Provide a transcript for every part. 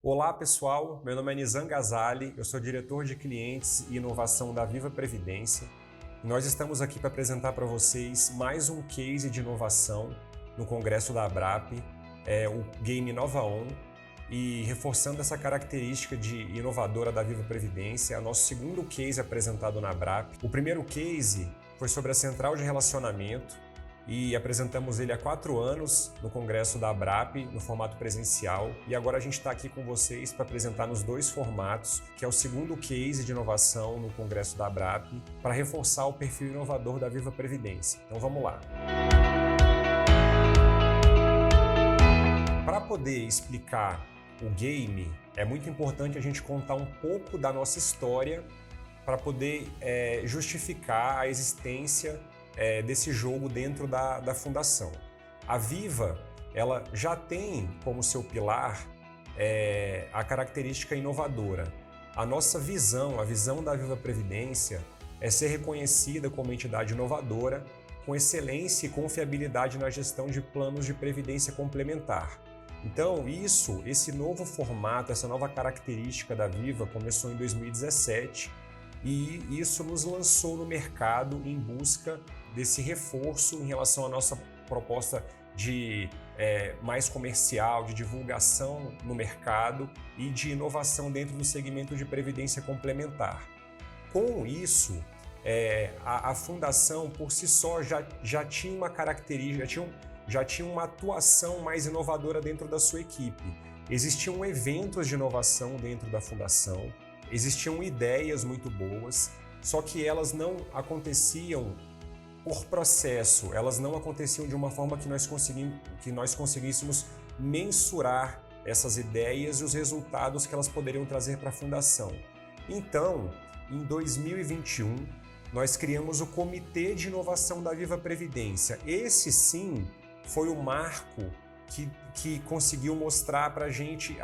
Olá pessoal, meu nome é Nizam Ghazali, eu sou diretor de clientes e inovação da Viva Previdência. E nós estamos aqui para apresentar para vocês mais um case de inovação no Congresso da Abrap, o Game Nova On, e reforçando essa característica de inovadora da Viva Previdência, é o nosso segundo case apresentado na Abrap. O primeiro case foi sobre a central de relacionamento, e apresentamos ele há 4 anos no Congresso da Abrap, no formato presencial, e agora a gente está aqui com vocês para apresentar nos dois formatos, que é o segundo case de inovação no Congresso da Abrap, para reforçar o perfil inovador da Viva Previdência. Então vamos lá. Para poder explicar o game, é muito importante a gente contar um pouco da nossa história para poder justificar a existência desse jogo dentro da fundação. A Viva, ela já tem como seu pilar a característica inovadora. A nossa visão, a visão da Viva Previdência é ser reconhecida como entidade inovadora, com excelência e confiabilidade na gestão de planos de previdência complementar. Então, esse novo formato, essa nova característica da Viva começou em 2017 e isso nos lançou no mercado em busca desse reforço em relação à nossa proposta de mais comercial, de divulgação no mercado e de inovação dentro do segmento de previdência complementar. Com isso, a fundação por si só já tinha uma característica, já tinha uma atuação mais inovadora dentro da sua equipe. Existiam eventos de inovação dentro da fundação, existiam ideias muito boas, só que elas não aconteciam por processo, elas não aconteciam de uma forma que nós conseguíssemos mensurar essas ideias e os resultados que elas poderiam trazer para a fundação. Então, em 2021, nós criamos o Comitê de Inovação da Viva Previdência. Esse sim foi o marco que conseguiu mostrar para a gente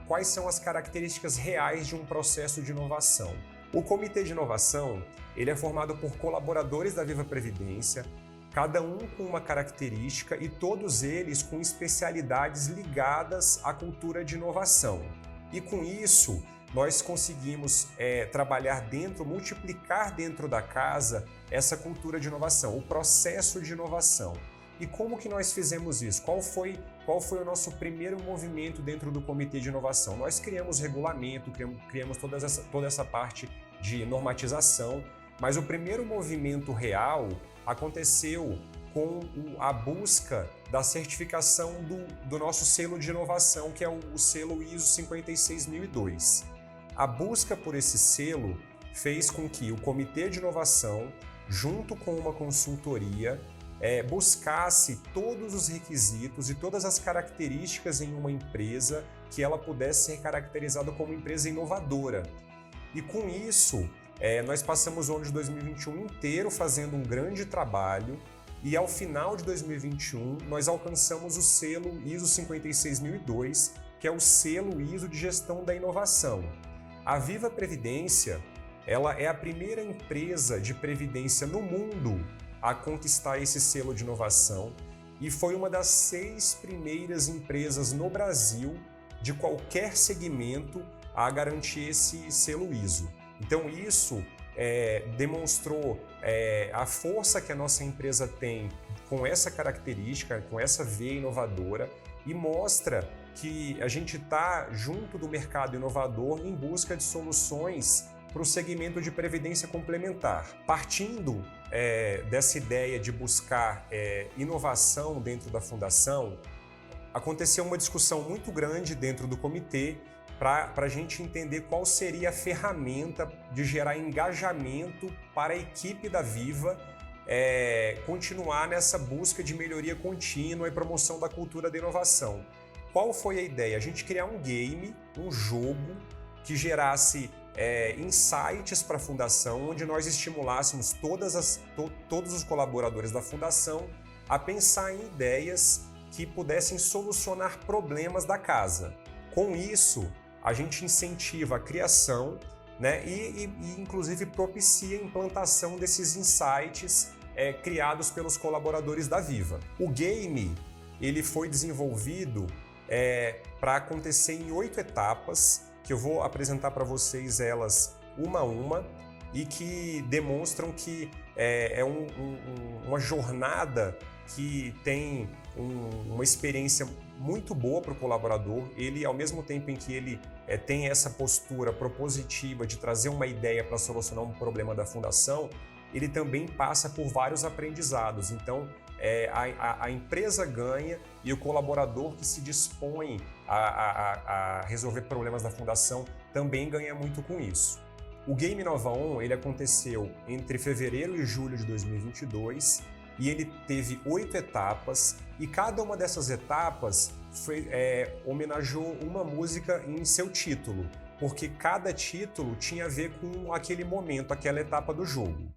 quais são as características reais de um processo de inovação. O Comitê de Inovação ele é formado por colaboradores da Viva Previdência, cada um com uma característica e todos eles com especialidades ligadas à cultura de inovação. E com isso, nós conseguimos trabalhar multiplicar dentro da casa essa cultura de inovação, o processo de inovação. E como que nós fizemos isso? Qual foi o nosso primeiro movimento dentro do Comitê de Inovação? Nós criamos regulamento, criamos toda essa parte de normatização, mas o primeiro movimento real aconteceu com a busca da certificação do nosso selo de inovação, que é o selo ISO 56002. A busca por esse selo fez com que o Comitê de Inovação, junto com uma consultoria, buscasse todos os requisitos e todas as características em uma empresa que ela pudesse ser caracterizada como empresa inovadora. E com isso, nós passamos o ano de 2021 inteiro fazendo um grande trabalho e ao final de 2021 nós alcançamos o selo ISO 56002, que é o selo ISO de gestão da inovação. A Viva Previdência, ela é a primeira empresa de previdência no mundo a conquistar esse selo de inovação e foi uma das 6 primeiras empresas no Brasil de qualquer segmento a garantir esse selo ISO. Então isso demonstrou a força que a nossa empresa tem com essa característica, com essa veia inovadora e mostra que a gente está junto do mercado inovador em busca de soluções para o segmento de previdência complementar. Partindo dessa ideia de buscar inovação dentro da fundação, aconteceu uma discussão muito grande dentro do comitê para a gente entender qual seria a ferramenta de gerar engajamento para a equipe da Viva continuar nessa busca de melhoria contínua e promoção da cultura da inovação. Qual foi a ideia? A gente criar um game, um jogo que gerasse insights para a fundação, onde nós estimulássemos todos os colaboradores da fundação a pensar em ideias que pudessem solucionar problemas da casa. Com isso, a gente incentiva a criação, né, e inclusive propicia a implantação desses insights criados pelos colaboradores da Viva. O game ele foi desenvolvido para acontecer em 8 etapas, que eu vou apresentar para vocês elas uma a uma, e que demonstram que uma jornada que tem uma experiência muito boa para o colaborador. Ele, ao mesmo tempo em que ele tem essa postura propositiva de trazer uma ideia para solucionar um problema da fundação, ele também passa por vários aprendizados. Então, a empresa ganha e o colaborador que se dispõe a resolver problemas da fundação também ganha muito com isso. O Game Nova On, ele aconteceu entre fevereiro e julho de 2022 e ele teve 8 etapas, e cada uma dessas etapas homenageou uma música em seu título, porque cada título tinha a ver com aquele momento, aquela etapa do jogo.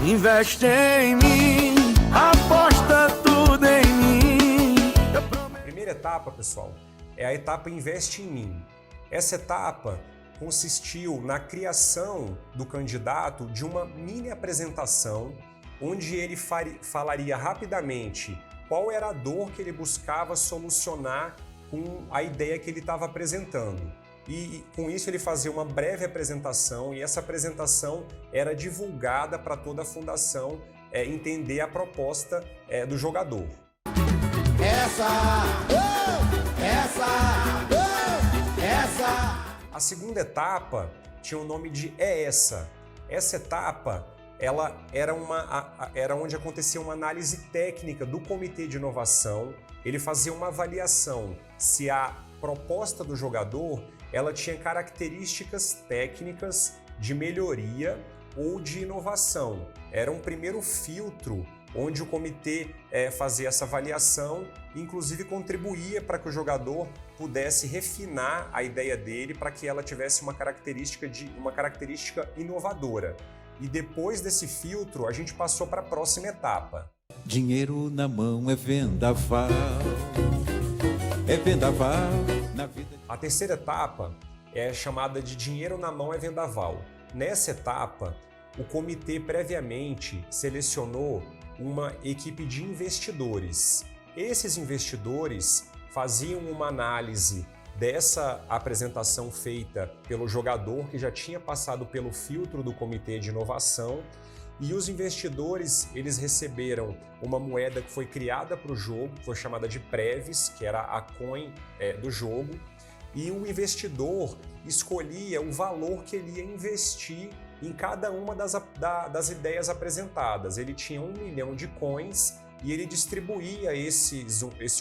Investe em mim, aposta tudo em mim. A primeira etapa, pessoal, é a etapa Investe em mim. Essa etapa consistiu na criação do candidato de uma mini apresentação, onde ele falaria rapidamente qual era a dor que ele buscava solucionar com a ideia que ele estava apresentando. E com isso ele fazia uma breve apresentação, e essa apresentação era divulgada para toda a fundação entender a proposta do jogador. A segunda etapa tinha o nome de Essa. Essa etapa ela era onde acontecia uma análise técnica do comitê de inovação. Ele fazia uma avaliação se a proposta do jogador ela tinha características técnicas de melhoria ou de inovação. Era um primeiro filtro onde o comitê fazia essa avaliação e inclusive contribuía para que o jogador pudesse refinar a ideia dele para que ela tivesse uma característica inovadora. E depois desse filtro, a gente passou para a próxima etapa. Dinheiro na mão é vendaval na vida. A terceira etapa é chamada de Dinheiro na mão é vendaval. Nessa etapa, o comitê previamente selecionou uma equipe de investidores. Esses investidores faziam uma análise dessa apresentação feita pelo jogador que já tinha passado pelo filtro do comitê de inovação, e os investidores eles receberam uma moeda que foi criada para o jogo, que foi chamada de Previs, que era a coin do jogo, e o investidor escolhia o valor que ele ia investir em cada uma das ideias apresentadas. Ele tinha 1 milhão de coins e ele distribuía esse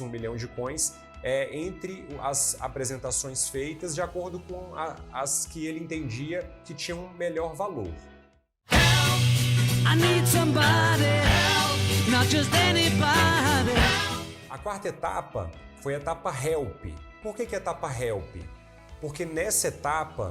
1 milhão de coins entre as apresentações feitas de acordo com as que ele entendia que tinham um melhor valor. A quarta etapa foi a etapa Help. Por que a etapa Help? Porque nessa etapa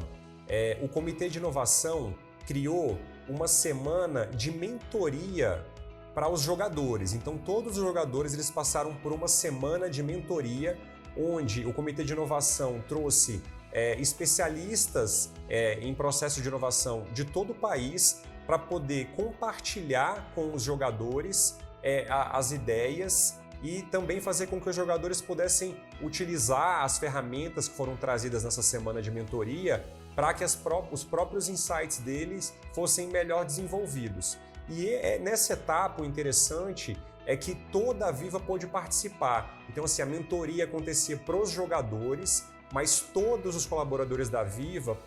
o Comitê de Inovação criou uma semana de mentoria para os jogadores. Então todos os jogadores eles passaram por uma semana de mentoria, onde o Comitê de Inovação trouxe especialistas em processo de inovação de todo o país para poder compartilhar com os jogadores as ideias e também fazer com que os jogadores pudessem utilizar as ferramentas que foram trazidas nessa semana de mentoria para que os próprios insights deles fossem melhor desenvolvidos. E nessa etapa o interessante é que toda a Viva pôde participar. Então, assim, a mentoria acontecia para os jogadores, mas todos os colaboradores da Viva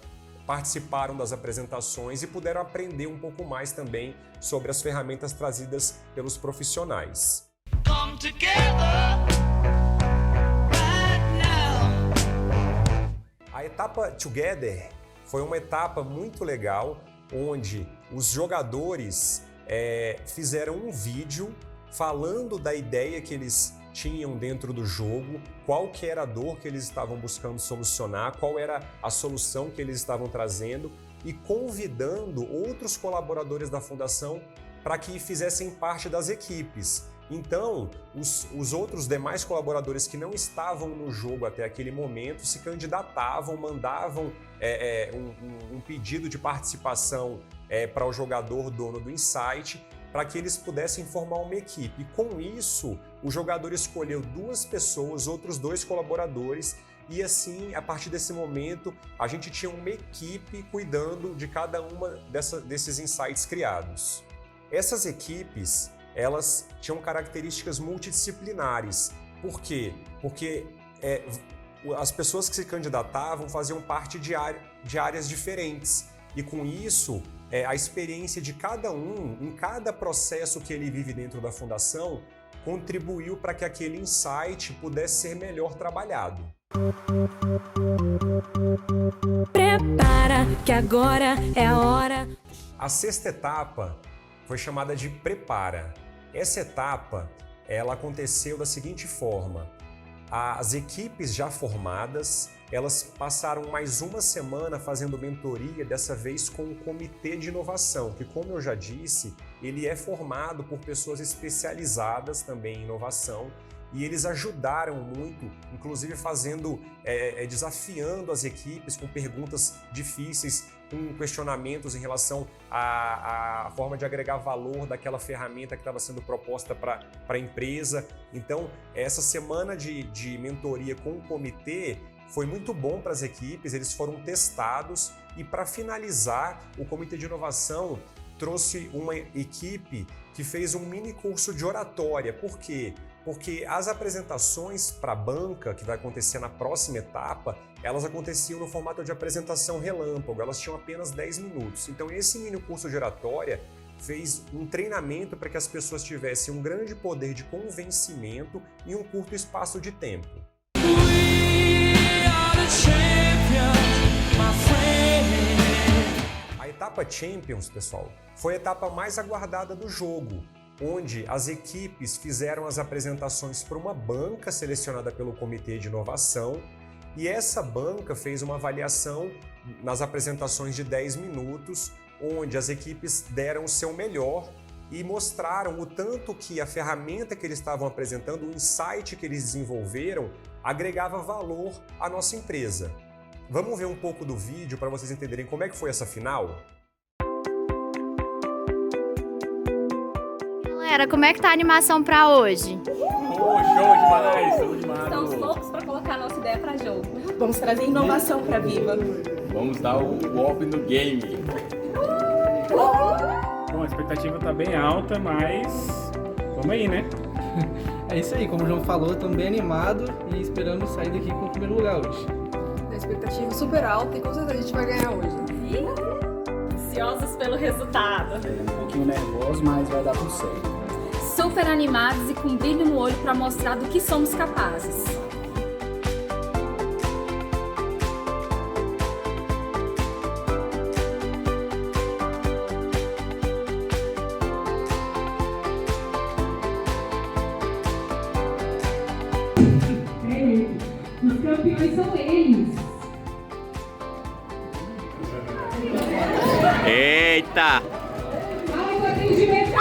participaram das apresentações e puderam aprender um pouco mais também sobre as ferramentas trazidas pelos profissionais. Come together right now. A etapa Together foi uma etapa muito legal, onde os jogadores fizeram um vídeo falando da ideia que eles tinham dentro do jogo, qual que era a dor que eles estavam buscando solucionar, qual era a solução que eles estavam trazendo e convidando outros colaboradores da fundação para que fizessem parte das equipes. Então, os outros demais colaboradores que não estavam no jogo até aquele momento se candidatavam, mandavam um pedido de participação para o jogador dono do Insight, para que eles pudessem formar uma equipe. E com isso, o jogador escolheu 2 pessoas, outros 2 colaboradores, e assim, a partir desse momento, a gente tinha uma equipe cuidando de cada uma desses insights criados. Essas equipes, elas tinham características multidisciplinares. Por quê? Porque as pessoas que se candidatavam faziam parte de áreas diferentes. E com isso, a experiência de cada um, em cada processo que ele vive dentro da fundação, contribuiu para que aquele insight pudesse ser melhor trabalhado. Prepara, que agora é a hora. A 6ª etapa foi chamada de Prepara. Essa etapa, ela aconteceu da seguinte forma: as equipes já formadas, elas passaram mais uma semana fazendo mentoria, dessa vez com o Comitê de Inovação, que, como eu já disse, ele é formado por pessoas especializadas também em inovação, e eles ajudaram muito, inclusive desafiando as equipes com perguntas difíceis, com questionamentos em relação à forma de agregar valor daquela ferramenta que estava sendo proposta para a empresa. Então, essa semana de mentoria com o comitê foi muito bom para as equipes, eles foram testados, e para finalizar, o Comitê de Inovação trouxe uma equipe que fez um mini curso de oratória. Por quê? Porque as apresentações para a banca, que vai acontecer na próxima etapa, elas aconteciam no formato de apresentação relâmpago, elas tinham apenas 10 minutos. Então esse mini curso de oratória fez um treinamento para que as pessoas tivessem um grande poder de convencimento em um curto espaço de tempo. A etapa Champions, pessoal, foi a etapa mais aguardada do jogo, onde as equipes fizeram as apresentações para uma banca selecionada pelo Comitê de Inovação, e essa banca fez uma avaliação nas apresentações de 10 minutos, onde as equipes deram o seu melhor e mostraram o tanto que a ferramenta que eles estavam apresentando, o insight que eles desenvolveram, agregava valor à nossa empresa. Vamos ver um pouco do vídeo para vocês entenderem como é que foi essa final? Galera, como é que tá a animação pra hoje? Show demais, show demais. Estamos loucos para colocar a nossa ideia para jogo. Vamos trazer inovação para Viva. Vamos dar o golpe no game. Bom, a expectativa tá bem alta, mas vamos aí, né? É isso aí, como o João falou, estamos bem animados e esperamos sair daqui com o primeiro lugar hoje. A expectativa super alta e com certeza a gente vai ganhar hoje. Ansiosos pelo resultado. Um pouquinho nervoso, mas vai dar tudo certo. Super animados e com brilho no olho para mostrar do que somos capazes. Os campeões são eles. Eita! Mais atendimento.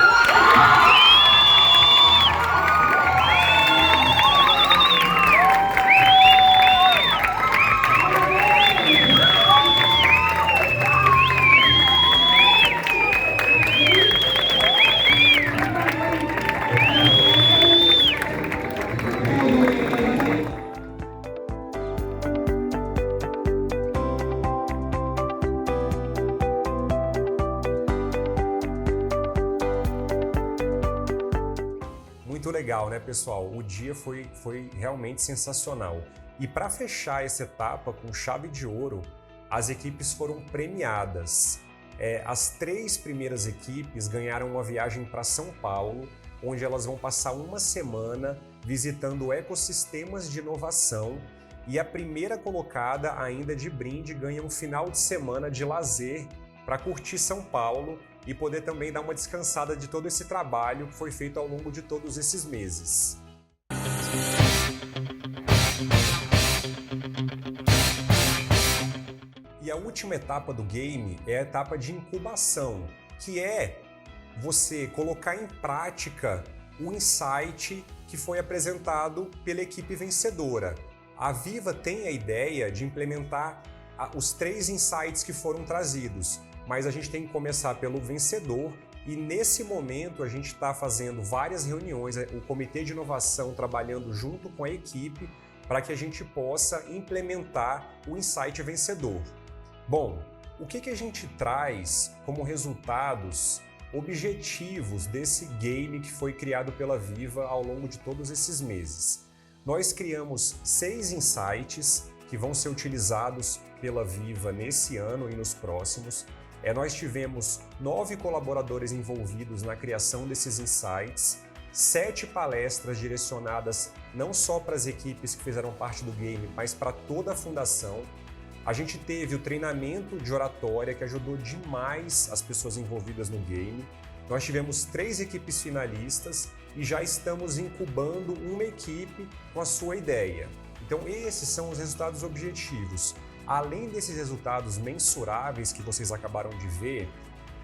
Muito legal, né, pessoal? O dia foi realmente sensacional. E para fechar essa etapa com chave de ouro, as equipes foram premiadas. As 3 primeiras equipes ganharam uma viagem para São Paulo, onde elas vão passar uma semana visitando ecossistemas de inovação. E a primeira colocada, ainda de brinde, ganha um final de semana de lazer para curtir São Paulo e poder também dar uma descansada de todo esse trabalho que foi feito ao longo de todos esses meses. E a última etapa do game é a etapa de incubação, que é você colocar em prática o insight que foi apresentado pela equipe vencedora. A Viva tem a ideia de implementar os 3 insights que foram trazidos, mas a gente tem que começar pelo vencedor E nesse momento a gente está fazendo várias reuniões, o comitê de inovação trabalhando junto com a equipe para que a gente possa implementar o Insight Vencedor. Bom, o que a gente traz como resultados objetivos desse game que foi criado pela Viva ao longo de todos esses meses? Nós criamos 6 insights que vão ser utilizados pela Viva nesse ano e nos próximos. Nós tivemos 9 colaboradores envolvidos na criação desses insights, 7 palestras direcionadas não só para as equipes que fizeram parte do game, mas para toda a fundação. A gente teve o treinamento de oratória, que ajudou demais as pessoas envolvidas no game. Nós tivemos 3 equipes finalistas e já estamos incubando uma equipe com a sua ideia. Então esses são os resultados objetivos. Além desses resultados mensuráveis que vocês acabaram de ver,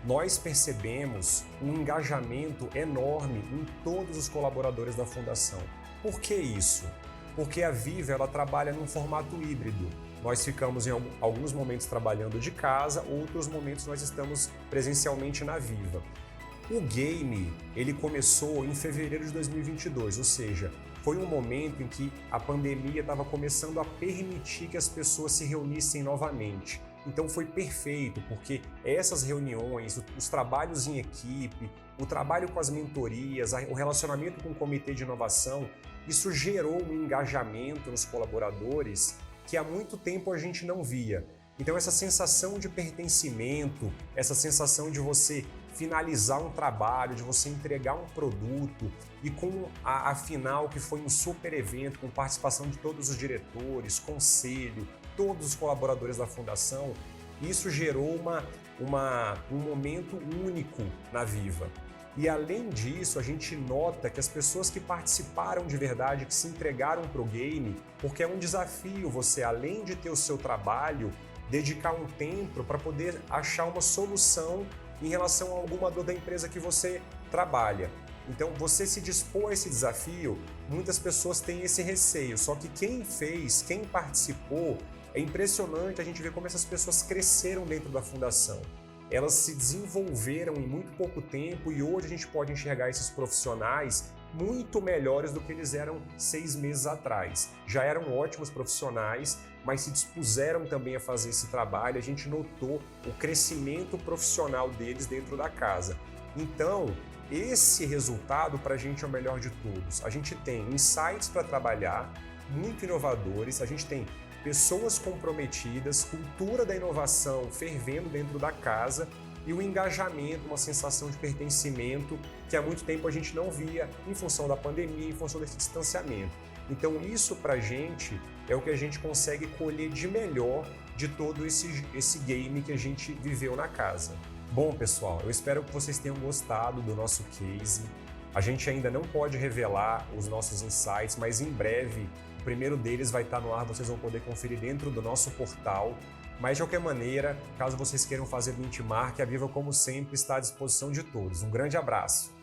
nós percebemos um engajamento enorme em todos os colaboradores da Fundação. Por que isso? Porque a Viva ela trabalha num formato híbrido. Nós ficamos em alguns momentos trabalhando de casa, outros momentos nós estamos presencialmente na Viva. O game, ele começou em fevereiro de 2022, ou seja, foi um momento em que a pandemia estava começando a permitir que as pessoas se reunissem novamente. Então foi perfeito, porque essas reuniões, os trabalhos em equipe, o trabalho com as mentorias, o relacionamento com o comitê de inovação, isso gerou um engajamento nos colaboradores que há muito tempo a gente não via. Então essa sensação de pertencimento, essa sensação de você finalizar um trabalho, de você entregar um produto e com a final que foi um super evento com participação de todos os diretores, conselho, todos os colaboradores da Fundação, isso gerou um momento único na Viva. E além disso, a gente nota que as pessoas que participaram de verdade, que se entregaram para o game, porque é um desafio você, além de ter o seu trabalho, dedicar um tempo para poder achar uma solução em relação a alguma dor da empresa que você trabalha. Então, você se dispor a esse desafio, muitas pessoas têm esse receio, só que quem fez, quem participou, é impressionante a gente ver como essas pessoas cresceram dentro da Fundação. Elas se desenvolveram em muito pouco tempo e hoje a gente pode enxergar esses profissionais muito melhores do que eles eram 6 meses atrás. Já eram ótimos profissionais, mas se dispuseram também a fazer esse trabalho. A gente notou o crescimento profissional deles dentro da casa. Então, esse resultado para a gente é o melhor de todos. A gente tem insights para trabalhar, muito inovadores, a gente tem pessoas comprometidas, cultura da inovação fervendo dentro da casa e o engajamento, uma sensação de pertencimento que há muito tempo a gente não via em função da pandemia, em função desse distanciamento. Então isso pra gente é o que a gente consegue colher de melhor de todo esse game que a gente viveu na casa. Bom, pessoal, eu espero que vocês tenham gostado do nosso case. A gente ainda não pode revelar os nossos insights, mas em breve o primeiro deles vai estar no ar, vocês vão poder conferir dentro do nosso portal. Mas de qualquer maneira, caso vocês queiram fazer benchmark, a Viva, como sempre, está à disposição de todos. Um grande abraço!